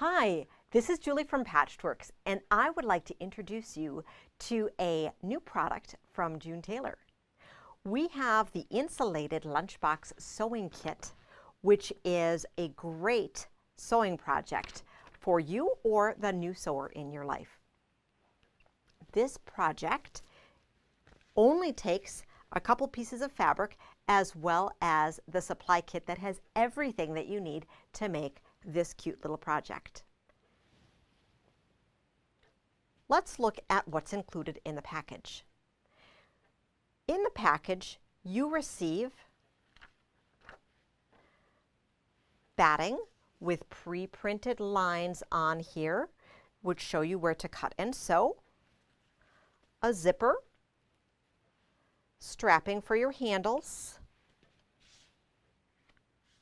Hi, this is Julie from Patchworks, and I would like to introduce you to a new product from Tailor. We have the Insulated Lunchbox Sewing Kit, which is a great sewing project for you or the new sewer in your life. This project only takes a couple pieces of fabric as well as the supply kit that has everything that you need to make this cute little project. Let's look at what's included in the package. In the package, you receive batting with pre-printed lines on here, which show you where to cut and sew, a zipper, strapping for your handles,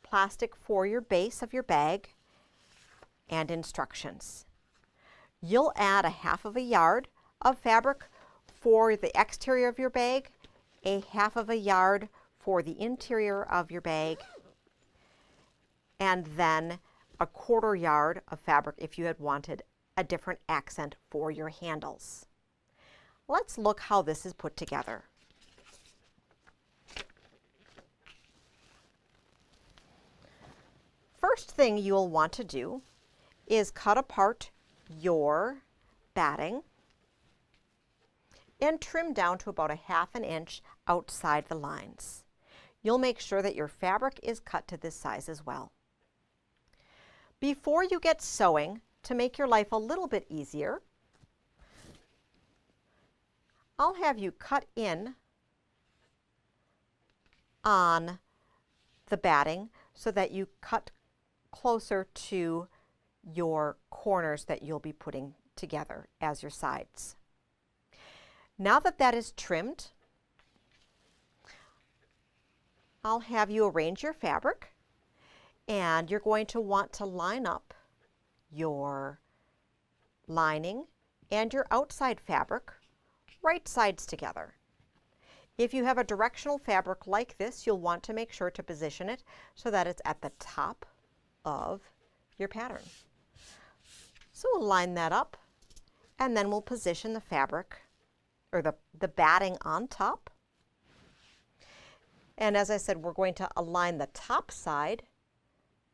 plastic for your base of your bag, and instructions. You'll add a half of a yard of fabric for the exterior of your bag, a half of a yard for the interior of your bag, and then a quarter yard of fabric if you had wanted a different accent for your handles. Let's look how this is put together. First thing you'll want to do is cut apart your batting and trim down to about a half an inch outside the lines. You'll make sure that your fabric is cut to this size as well. Before you get sewing, to make your life a little bit easier, I'll have you cut in on the batting so that you cut closer to your corners that you'll be putting together as your sides. Now that that is trimmed, I'll have you arrange your fabric, and you're going to want to line up your lining and your outside fabric right sides together. If you have a directional fabric like this, you'll want to make sure to position it so that it's at the top of your pattern. So we'll line that up, and then we'll position the fabric or the batting on top. And as I said, we're going to align the top side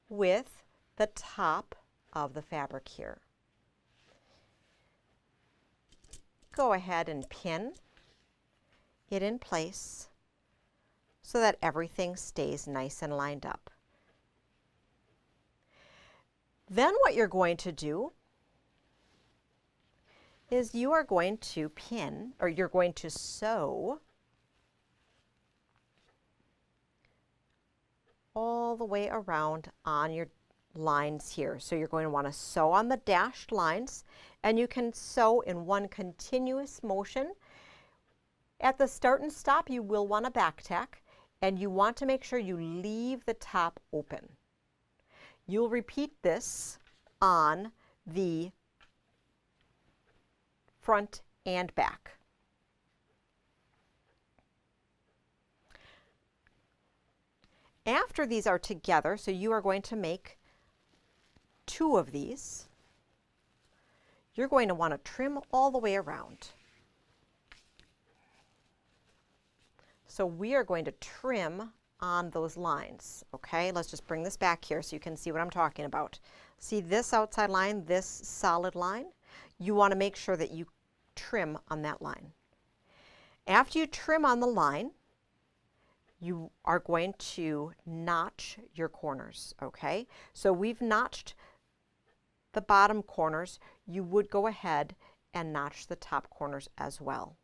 with the top of the fabric here. Go ahead and pin it in place so that everything stays nice and lined up. Then what you're going to do is you are going to pin, or you're going to sew all the way around on your lines here. So you're going to want to sew on the dashed lines, and you can sew in one continuous motion. At the start and stop, you will want to back tack, and you want to make sure you leave the top open. You'll repeat this on the front and back. After these are together, so you are going to make 2 of these, you're going to want to trim all the way around. So we are going to trim on those lines, okay? Let's just bring this back here so you can see what I'm talking about. See this outside line, this solid line? You want to make sure that you trim on that line. After you trim on the line, you are going to notch your corners, okay? So we've notched the bottom corners. You would go ahead and notch the top corners as well.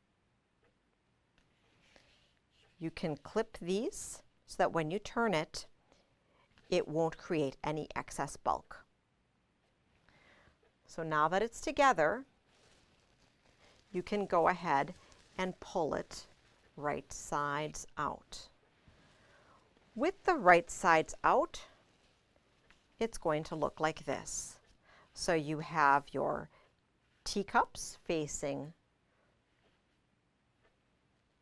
You can clip these so that when you turn it, it won't create any excess bulk. So now that it's together, you can go ahead and pull it right sides out. With the right sides out, it's going to look like this. So you have your teacups facing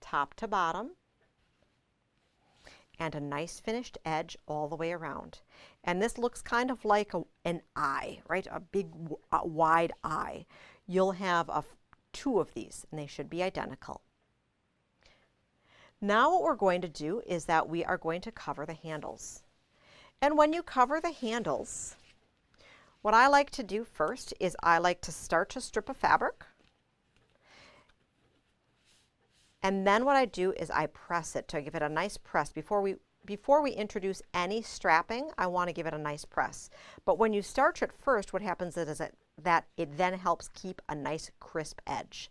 top to bottom, and a nice finished edge all the way around. And this looks kind of like an eye, right? A big wide eye. You'll have two of these, and they should be identical. Now what we're going to do is that we are going to cover the handles. And when you cover the handles, what I like to do first is I like to start to strip a fabric. And then what I do is I press it to give it a nice press. Before we introduce any strapping, I want to give it a nice press. But when you starch it first, what happens is that it then helps keep a nice crisp edge.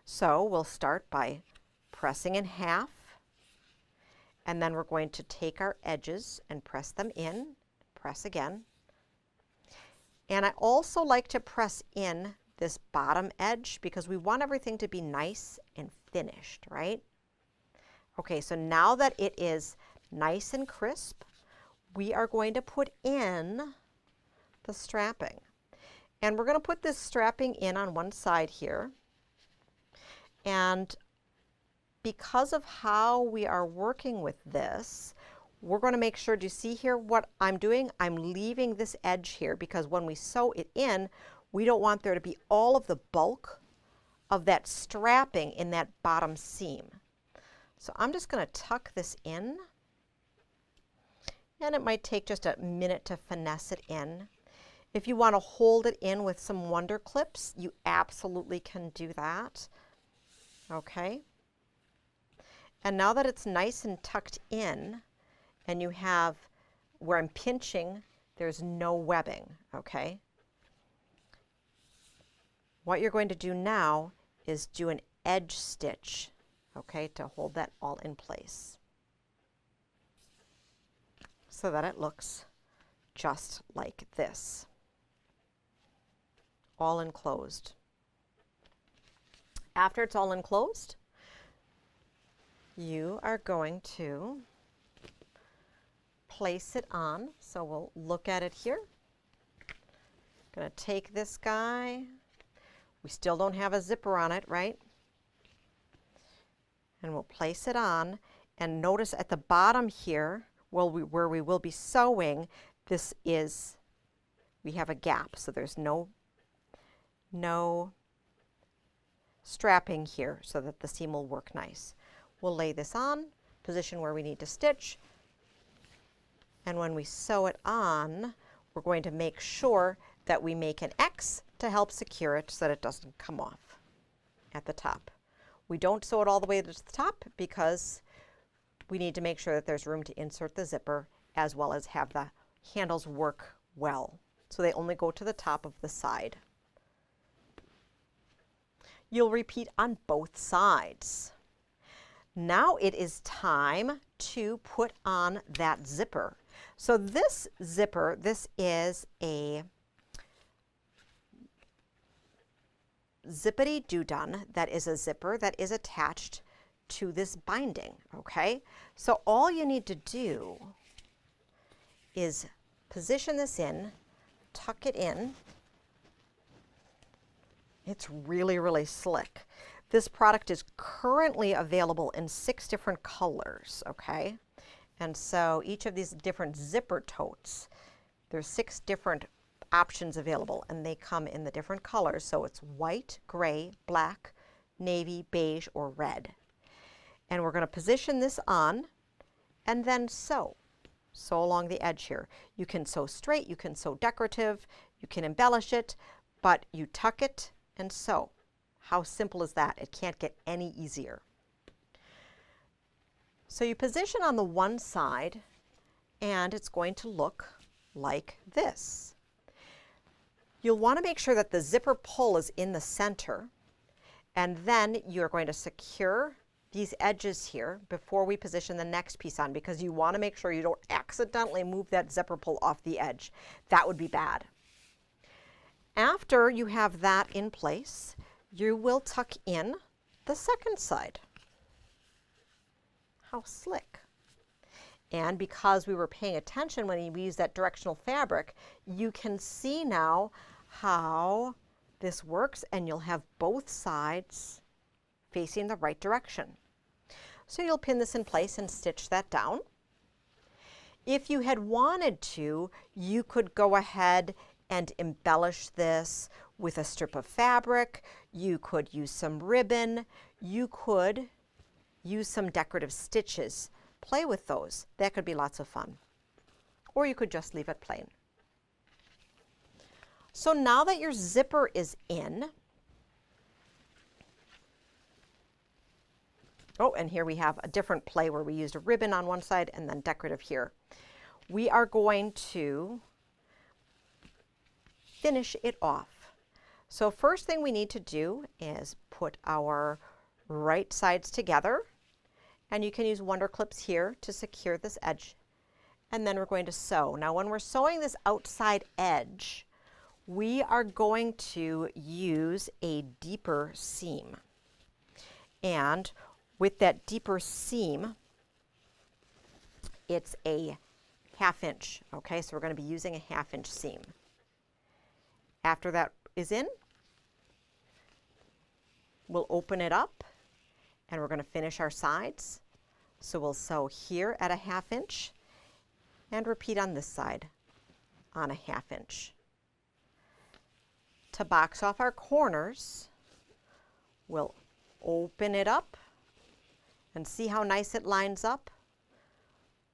So we'll start by pressing in half, and then we're going to take our edges and press them in, press again. And I also like to press in this bottom edge because we want everything to be nice and finished, right? Okay, so now that it is nice and crisp, we are going to put in the strapping. And we're going to put this strapping in on one side here. And because of how we are working with this, we're going to make sure, do you see here what I'm doing? I'm leaving this edge here because when we sew it in, we don't want there to be all of the bulk of that strapping in that bottom seam. So I'm just going to tuck this in, and it might take just a minute to finesse it in. If you want to hold it in with some Wonder Clips, you absolutely can do that. Okay. And now that it's nice and tucked in, and you have where I'm pinching, there's no webbing, okay? What you're going to do now is do an edge stitch, okay, to hold that all in place so that it looks just like this, all enclosed. After it's all enclosed, you are going to place it on. So we'll look at it here. Going to take this guy. We still don't have a zipper on it, right? And we'll place it on. And notice at the bottom here, where we will be sewing, we have a gap. So there's no strapping here so that the seam will work nice. We'll lay this on, position where we need to stitch, and when we sew it on, we're going to make sure that we make an X to help secure it so that it doesn't come off at the top. We don't sew it all the way to the top because we need to make sure that there's room to insert the zipper as well as have the handles work well. So they only go to the top of the side. You'll repeat on both sides. Now it is time to put on that zipper. So this zipper, this is a zippity doo-dun that is a zipper that is attached to this binding, okay? So all you need to do is position this in, tuck it in. It's really, really slick. This product is currently available in 6 different colors, okay? And so each of these different zipper totes, there's 6 different options available, and they come in the different colors. So it's white, gray, black, navy, beige, or red. And we're going to position this on and then sew. Sew along the edge here. You can sew straight, you can sew decorative, you can embellish it, but you tuck it and sew. How simple is that? It can't get any easier. So you position on the one side, and it's going to look like this. You'll want to make sure that the zipper pull is in the center, and then you're going to secure these edges here before we position the next piece on, because you want to make sure you don't accidentally move that zipper pull off the edge. That would be bad. After you have that in place, you will tuck in the second side. How slick. And because we were paying attention when we used that directional fabric, you can see now how this works, and you'll have both sides facing the right direction. So you'll pin this in place and stitch that down. If you had wanted to, you could go ahead and embellish this with a strip of fabric. You could use some ribbon. You could use some decorative stitches. Play with those. That could be lots of fun. Or you could just leave it plain. So now that your zipper is in, oh, and here we have a different play where we used a ribbon on one side and then decorative here. We are going to finish it off. So first thing we need to do is put our right sides together, and you can use wonder clips here to secure this edge. And then we're going to sew. Now when we're sewing this outside edge, we are going to use a deeper seam. And with that deeper seam, it's a 1/2 inch. Okay, so we're going to be using a 1/2 inch seam. After that is in, we'll open it up and we're going to finish our sides. So we'll sew here at a 1/2 inch and repeat on this side on a 1/2 inch. To box off our corners, we'll open it up and see how nice it lines up.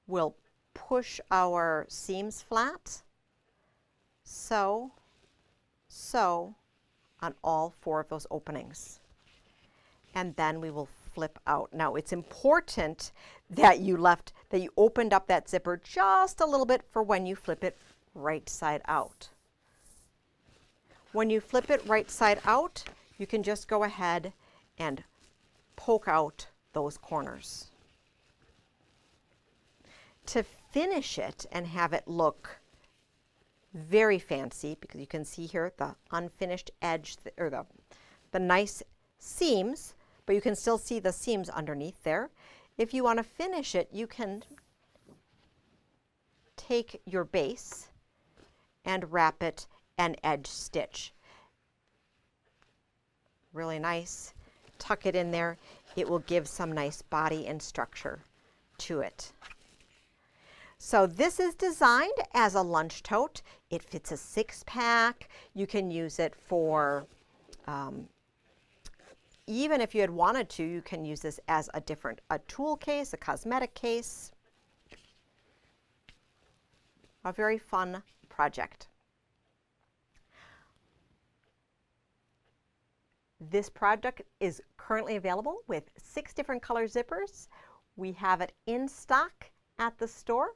We'll push our seams flat, sew on all 4 of those openings. And then we will flip out. Now it's important that you opened up that zipper just a little bit for when you flip it right side out. When you flip it right side out, you can just go ahead and poke out those corners. To finish it and have it look very fancy, because you can see here the unfinished edge, or the nice seams, but you can still see the seams underneath there. If you want to finish it, you can take your base and wrap it an edge stitch. Really nice. Tuck it in there. It will give some nice body and structure to it. So this is designed as a lunch tote. It fits a 6-pack. You can use it for, even if you had wanted to, you can use this as a tool case, a cosmetic case. A very fun project. This project is currently available with 6 different color zippers. We have it in stock at the store.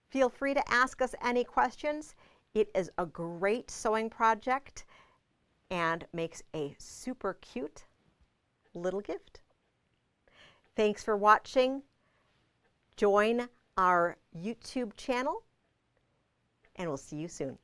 Feel free to ask us any questions. It is a great sewing project and makes a super cute little gift. Thanks for watching. Join our YouTube channel and we'll see you soon.